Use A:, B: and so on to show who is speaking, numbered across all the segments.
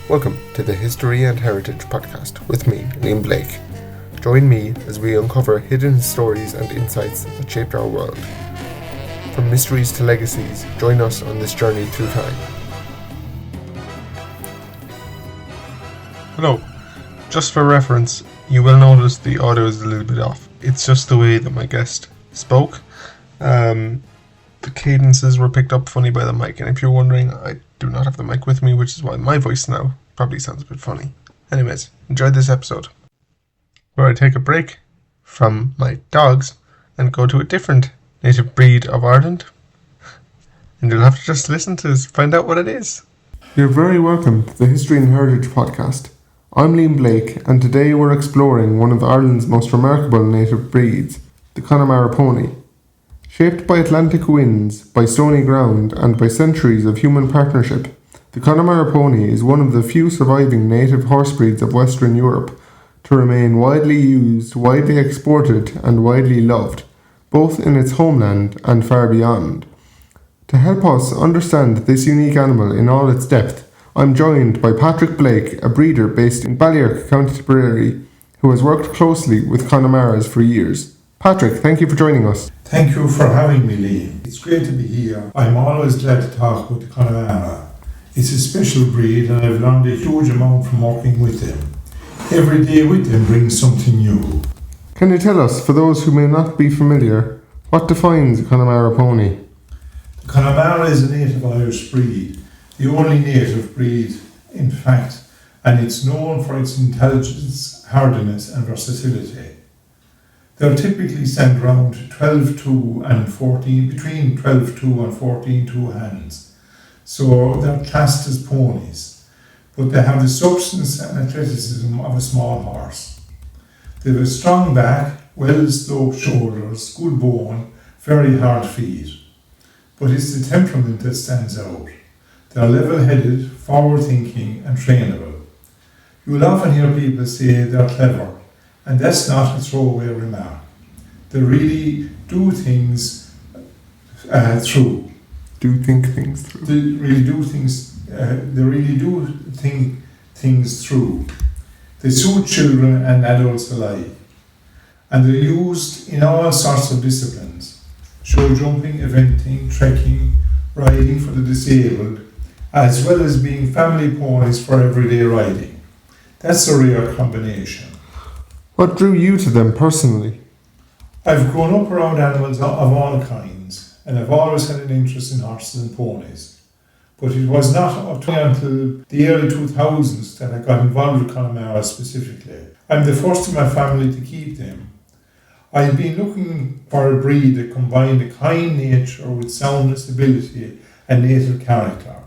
A: Welcome to the History and Heritage Podcast with me, Liam Blake. Join me as we uncover hidden stories and insights that shaped our world. From mysteries to legacies, join us on this journey through time. Hello. Just for reference, you will notice the audio is a little bit off. It's just the way that my guest spoke. The cadences were picked up funny by the mic, and if you're wondering, I do not have the mic with me, which is why my voice now probably sounds a bit funny. Anyways, enjoy this episode, where I take a break from my dogs and go to a different native breed of Ireland, and you'll have to just listen to find out what it is. You're very welcome to the History and Heritage Podcast. I'm Liam Blake, and today we're exploring one of Ireland's most remarkable native breeds, the Connemara Pony. Shaped by Atlantic winds, by stony ground, and by centuries of human partnership, the Connemara Pony is one of the few surviving native horse breeds of Western Europe to remain widely used, widely exported, and widely loved, both in its homeland and far beyond. To help us understand this unique animal in all its depth, I'm joined by Patrick Blake, a breeder based in Ballyerk, County Tipperary, who has worked closely with Connemaras for years. Patrick, thank you for joining us.
B: Thank you for having me, Liam. It's great to be here. I'm always glad to talk about the Connemara. It's a special breed and I've learned a huge amount from working with them. Every day with them brings something new.
A: Can you tell us, for those who may not be familiar, what defines a Connemara pony?
B: The Connemara is a native Irish breed, the only native breed, in fact, and it's known for its intelligence, hardiness and versatility. They'll typically stand around 12-2 and 14, between 12-2 and 14-2 hands. So they're classed as ponies, but they have the substance and athleticism of a small horse. They have a strong back, well-sloped shoulders, good bone, very hard feet. But it's the temperament that stands out. They're level-headed, forward-thinking and trainable. You will often hear people say they're clever, and that's not a throwaway remark. They really do things through.
A: Do think things through.
B: They really do think things through. They suit children and adults alike. And they're used in all sorts of disciplines. Show jumping, eventing, trekking, riding for the disabled, as well as being family ponies for everyday riding. That's a rare combination.
A: What drew you to them personally?
B: I've grown up around animals of all kinds, and I've always had an interest in horses and ponies. But it was not until the early 2000s that I got involved with Connemara specifically. I'm the first in my family to keep them. I've been looking for a breed that combined a kind nature with soundness, ability, and native character.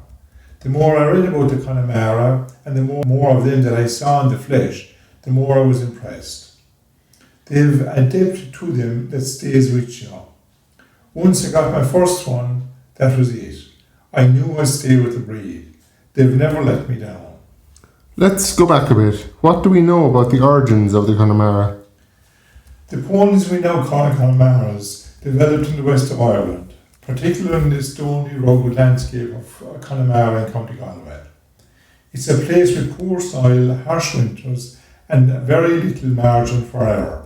B: The more I read about the Connemara, and the more of them that I saw in the flesh, the more I was impressed. They have a depth to them that stays with you. Once I got my first one, that was it. I knew I'd stay with the breed. They've never let me down.
A: Let's go back a bit. What do we know about the origins of the Connemara?
B: The ponies we now call Connemaras developed in the west of Ireland, particularly in the stony, rugged landscape of Connemara in County Galway. It's a place with poor soil, harsh winters, and very little margin for error.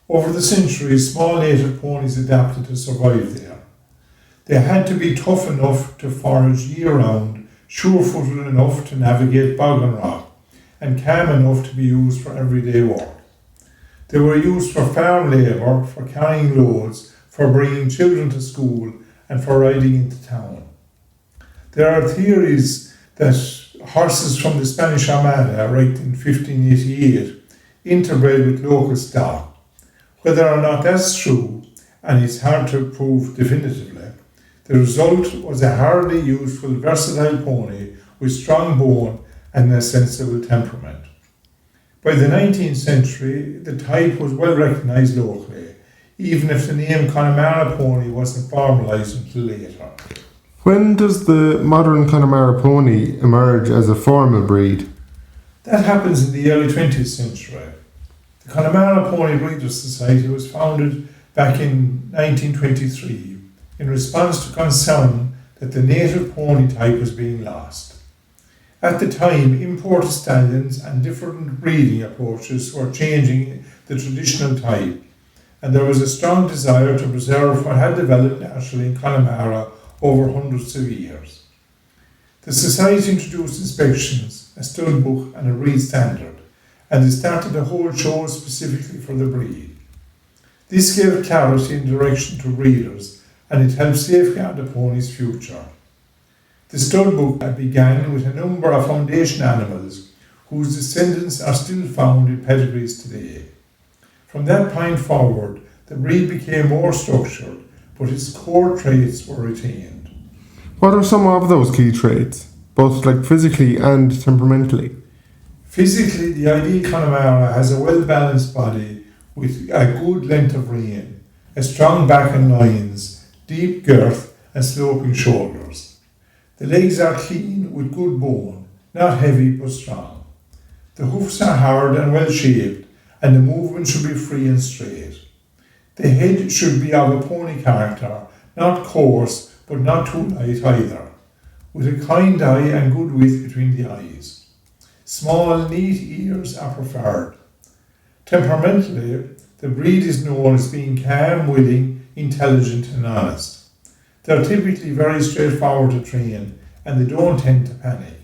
B: Over the centuries, small native ponies adapted to survive there. They had to be tough enough to forage year-round, sure-footed enough to navigate bog and rock, and calm enough to be used for everyday work. They were used for farm labour, for carrying loads, for bringing children to school, and for riding into town. There are theories that horses from the Spanish Armada, wrecked in 1588, interbred with local stock. Whether or not that's true, and it's hard to prove definitively, the result was a hardly useful, versatile pony with strong bone and a sensible temperament. By the 19th century, the type was well recognised locally, even if the name Connemara Pony wasn't formalised until later.
A: When does the modern Connemara Pony emerge as a formal breed?
B: That happens in the early 20th century. The Connemara Pony Breeders' Society was founded back in 1923 in response to concern that the native pony type was being lost. At the time, imported stallions and different breeding approaches were changing the traditional type, and there was a strong desire to preserve what had developed naturally in Connemara over hundreds of years. The Society introduced inspections, a stud book and a breed standard, and they started a whole show specifically for the breed. This gave clarity and direction to breeders, and it helped safeguard the pony's future. The stud book began with a number of foundation animals whose descendants are still found in pedigrees today. From that point forward, the breed became more structured, but its core traits were retained.
A: What are some of those key traits, both physically and temperamentally?
B: Physically, the ideal Connemara has a well-balanced body with a good length of rein, a strong back and loins, deep girth and sloping shoulders. The legs are clean with good bone, not heavy but strong. The hoofs are hard and well shaped, and the movement should be free and straight. The head should be of a pony character, not coarse but not too light either, with a kind eye and good width between the eyes. Small, neat ears are preferred. Temperamentally, the breed is known as being calm, willing, intelligent and honest. They are typically very straightforward to train, and they don't tend to panic.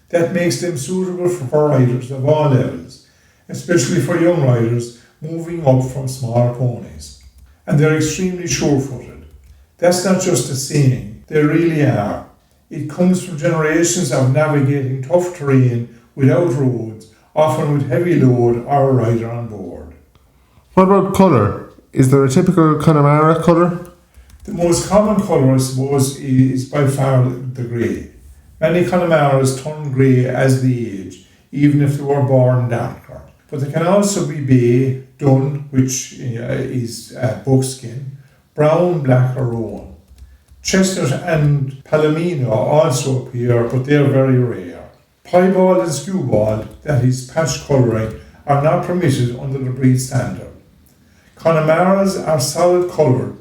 B: That makes them suitable for riders of all levels, especially for young riders moving up from smaller ponies. And they're extremely sure-footed. That's not just a saying, they really are. It comes from generations of navigating tough terrain without roads, often with heavy load or a rider on board.
A: What about colour? Is there a typical Connemara colour?
B: The most common colour, I suppose, is by far the grey. Many Connemaras turn grey as they age, even if they were born darker. But they can also be bay, dun, which is buckskin, brown, black or roan. Chestnut and palomino also appear, but they are very rare. Piebald and skewbald, that is patch colouring, are not permitted under the breed standard. Connemaras are solid coloured,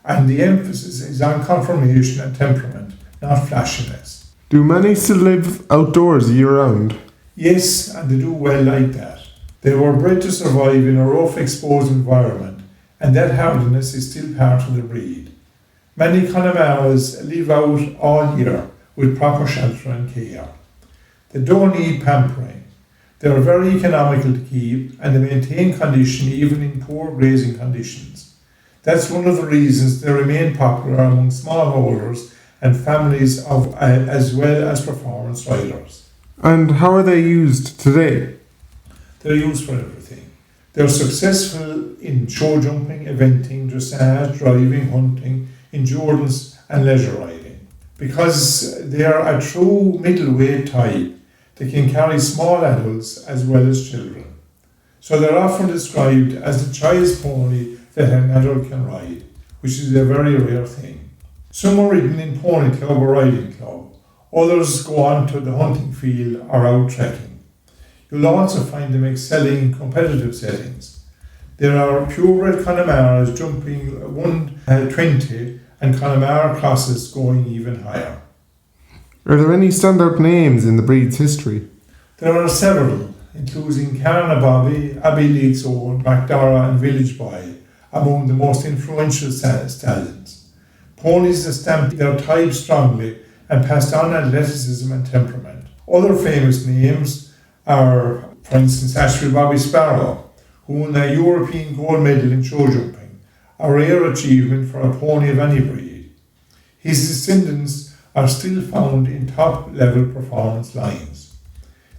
B: and the emphasis is on conformation and temperament, not flashiness.
A: Do many still live outdoors year-round?
B: Yes, and they do well like that. They were bred to survive in a rough, exposed environment, and that hardiness is still part of the breed. Many Connemaras live out all year with proper shelter and care. They don't need pampering. They are very economical to keep, and they maintain condition even in poor grazing conditions. That's one of the reasons they remain popular among smallholders and families as well as performance riders.
A: And how are they used today?
B: They're used for everything. They're successful in show jumping, eventing, dressage, driving, hunting, endurance and leisure riding. Because they are a true middleweight type, they can carry small adults as well as children. So they're often described as the choice pony that an adult can ride, which is a very rare thing. Some are ridden in pony club or riding club. Others go on to the hunting field or out trekking. You'll also find them excelling in competitive settings. There are purebred Connemaras jumping 120 and Connemara crosses going even higher.
A: Are there any standout names in the breed's history?
B: There are several, including Carna Bobby, Abbey Leeds Owen, MacDara and Village Boy, among the most influential stallions. Ponies that stamped their type strongly and passed on athleticism and temperament. Other famous names are, for instance, Ashfield Bobby Sparrow, who won a European gold medal in show jumping, a rare achievement for a pony of any breed. His descendants are still found in top-level performance lines.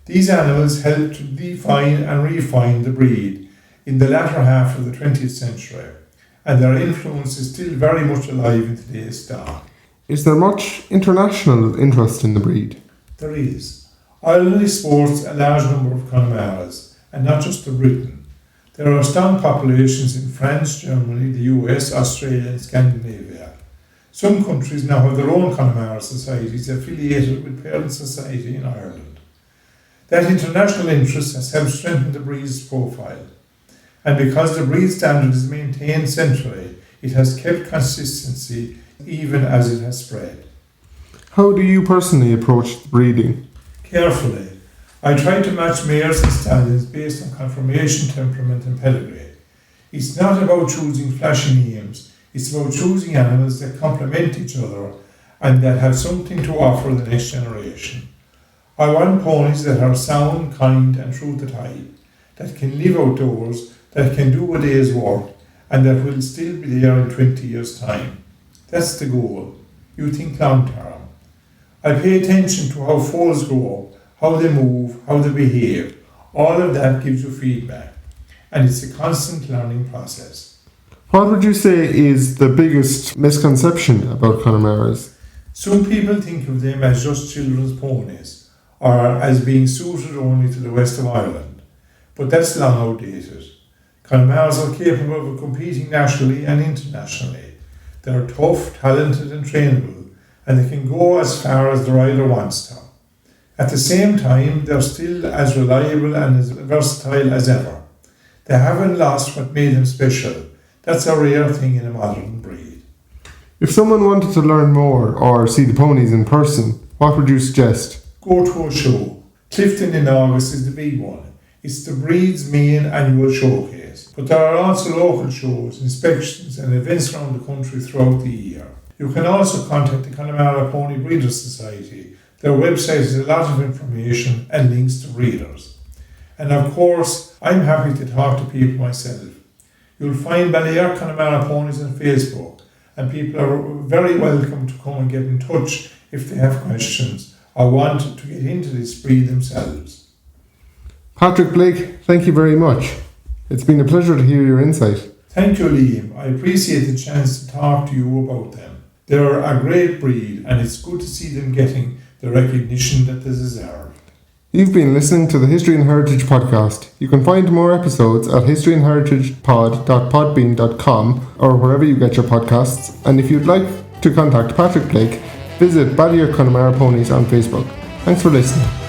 B: These animals helped to define and refine the breed in the latter half of the 20th century, and their influence is still very much alive in today's stock.
A: Is there much international interest in the breed?
B: There is. Ireland sports a large number of Connemaras, and not just the Britain. There are strong populations in France, Germany, the US, Australia and Scandinavia. Some countries now have their own Connemara societies affiliated with Parent Society in Ireland. That international interest has helped strengthen the breed's profile. And because the breed standard is maintained centrally, it has kept consistency even as it has spread.
A: How do you personally approach the breeding?
B: carefully. I try to match mares and stallions based on conformation, temperament and pedigree. It's not about choosing flashy names, it's about choosing animals that complement each other and that have something to offer the next generation. I want ponies that are sound, kind and true to type, that can live outdoors, that can do a day's work and that will still be there in 20 years' time. That's the goal. You think long term. I pay attention to how foals grow up, how they move, how they behave. All of that gives you feedback, and it's a constant learning process.
A: What would you say is the biggest misconception about Connemara's?
B: Some people think of them as just children's ponies, or as being suited only to the west of Ireland, but that's long outdated. Connemara's are capable of competing nationally and internationally. They are tough, talented and trainable, and they can go as far as the rider wants to. At the same time, they're still as reliable and as versatile as ever. They haven't lost what made them special. That's a rare thing in a modern breed.
A: If someone wanted to learn more or see the ponies in person, what would you suggest?
B: Go to a show. Clifton in August is the big one. It's the breed's main annual showcase. But there are also local shows, inspections and events around the country throughout the year. You can also contact the Connemara Pony Breeders' Society. Their website has a lot of information and links to breeders. And of course, I'm happy to talk to people myself. You'll find Ballyerk Connemara Ponies on Facebook, and people are very welcome to come and get in touch if they have questions or want to get into this breed themselves.
A: Patrick Blake, thank you very much. It's been a pleasure to hear your insight.
B: Thank you, Liam. I appreciate the chance to talk to you about them. They're a great breed, and it's good to see them getting the recognition that they deserve.
A: You've been listening to the History and Heritage podcast. You can find more episodes at historyandheritagepod.podbean.com or wherever you get your podcasts. And if you'd like to contact Patrick Blake, visit Ballyerk Connemara Ponies on Facebook. Thanks for listening.